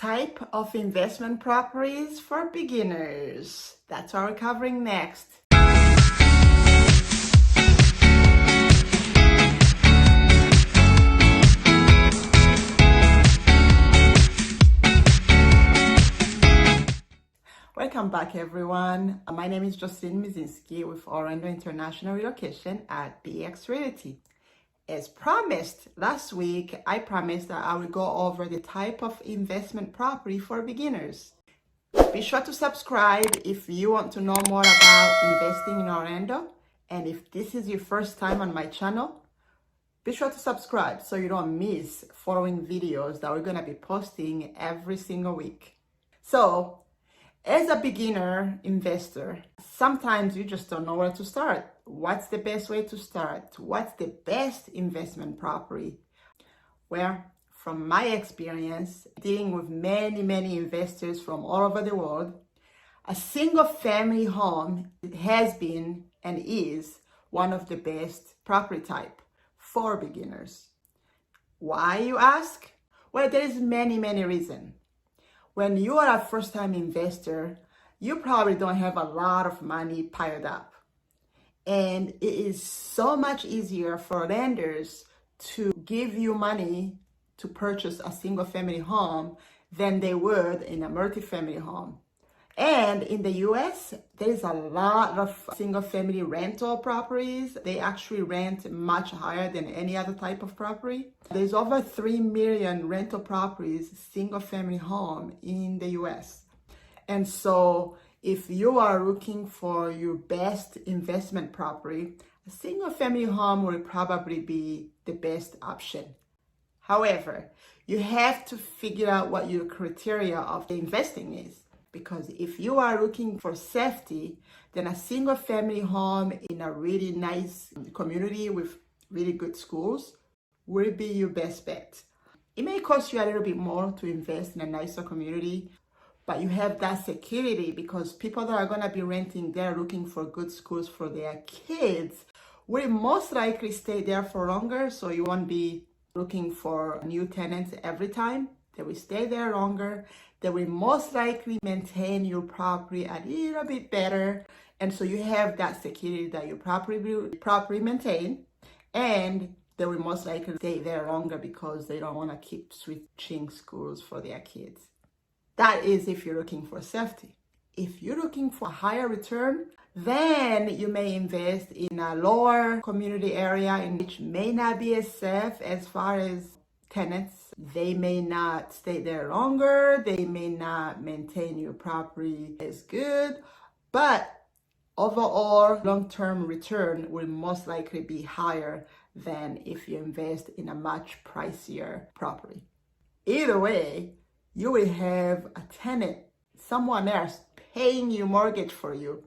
type of investment properties for beginners. That's what we're covering next. Welcome back, everyone. My name is Joselyne with Orlando International Relocation at BX Realty. As promised, last week, I promised that I will go over the type of investment property for beginners. Be sure to subscribe if you want to know more about investing in Orlando. And if this is your first time on my channel, be sure to subscribe so you don't miss following videos that we're going to be posting every single week. So, as a beginner investor, sometimes you just don't know where to start. What's the best way to start? What's the best investment property? Well, from my experience, dealing with many investors from all over the world, a single family home has been and is one of the best property type for beginners. Why, you ask? Well, there is many reasons. When you are a first-time investor, you probably don't have a lot of money piled up. And it is so much easier for lenders to give you money to purchase a single-family home than they would in a multi-family home. And in the US, there is a lot of single-family rental properties. They actually rent much higher than any other type of property. There's over 3 million rental properties, single-family home in the US. And so if you are looking for your best investment property, a single-family home will probably be the best option. However, you have to figure out what your criteria of the investing is. Because if you are looking for safety, then a single family home in a really nice community with really good schools will be your best bet. It may cost you a little bit more to invest in a nicer community, but you have that security because people that are going to be renting there looking for good schools for their kids will most likely stay there for longer, so you won't be looking for new tenants every time. They will stay there longer. They will most likely maintain your property a little bit better. And so you have that security that your property will be properly maintained. And they will most likely stay there longer because they don't want to keep switching schools for their kids. That is if you're looking for safety. If you're looking for a higher return, then you may invest in a lower community area in which may not be as safe as far as tenants. They may not stay there longer. They may not maintain your property as good, but overall long-term return will most likely be higher than if you invest in a much pricier property. Either way, you will have a tenant, someone else paying your mortgage for you.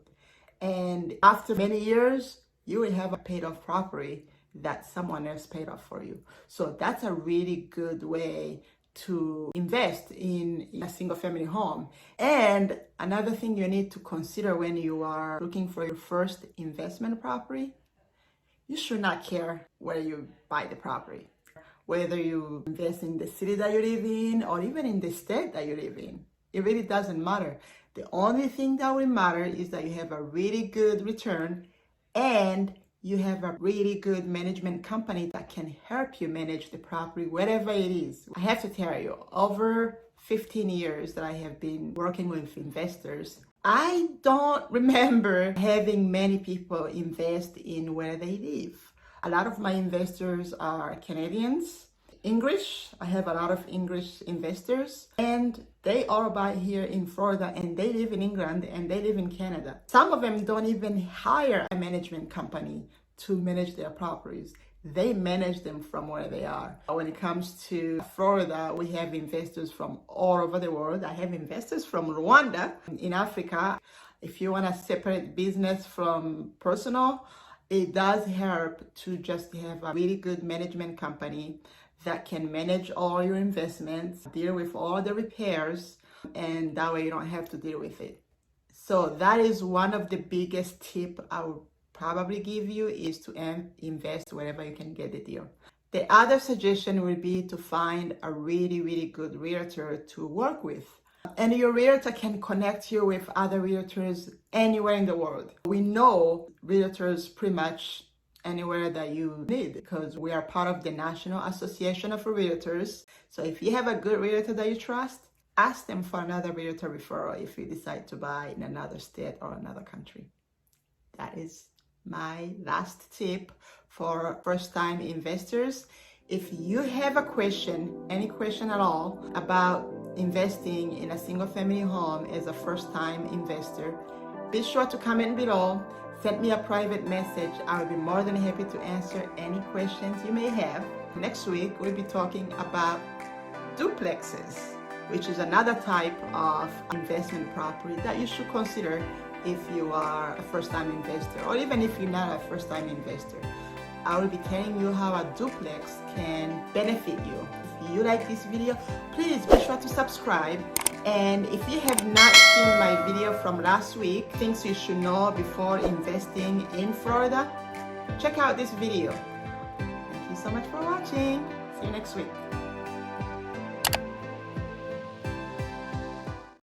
And after many years, you will have a paid off property that someone else paid off for you. So that's a really good way to invest in a single family home. And another thing you need to consider when you are looking for your first investment property, you should not care where you buy the property. Whether you invest in the city that you live in or even in the state that you live in, it really doesn't matter. The only thing that will matter is that you have a really good return and you have a really good management company that can help you manage the property, whatever it is. I have to tell you, over 15 years that I have been working with investors, I don't remember having many people invest in where they live. A lot of my investors are Canadians, English. I have a lot of English investors, and they all buy here in Florida, and they live in England, and they live in Canada. Some of them don't even hire a management company to manage their properties. They manage them from where they are. When it comes to Florida, we have investors from all over the world. I have investors from Rwanda in Africa. If you want to separate business from personal, it does help to just have a really good management company that can manage all your investments, deal with all the repairs, and that way you don't have to deal with it. So that is one of the biggest tips I would probably give you, is to invest wherever you can get the deal. The other suggestion would be to find a really, really good realtor to work with. And your realtor can connect you with other realtors anywhere in the world. We know realtors pretty much anywhere that you need because we are part of the National Association of Realtors. So if you have a good realtor that you trust, ask them for another realtor referral if you decide to buy in another state or another country. That is my last tip for first-time investors. If you have a question, any question at all about investing in a single-family home as a first-time investor, be sure to comment below. Send me a private message. I will be more than happy to answer any questions you may have. Next week, we'll be talking about duplexes, which is another type of investment property that you should consider if you are a first-time investor, or even if you're not a first-time investor. I will be telling you how a duplex can benefit you. If you like this video, please be sure to subscribe. And if you have not seen my video from last week, things you should know before investing in Florida, check out this video. Thank you so much for watching. See you next week.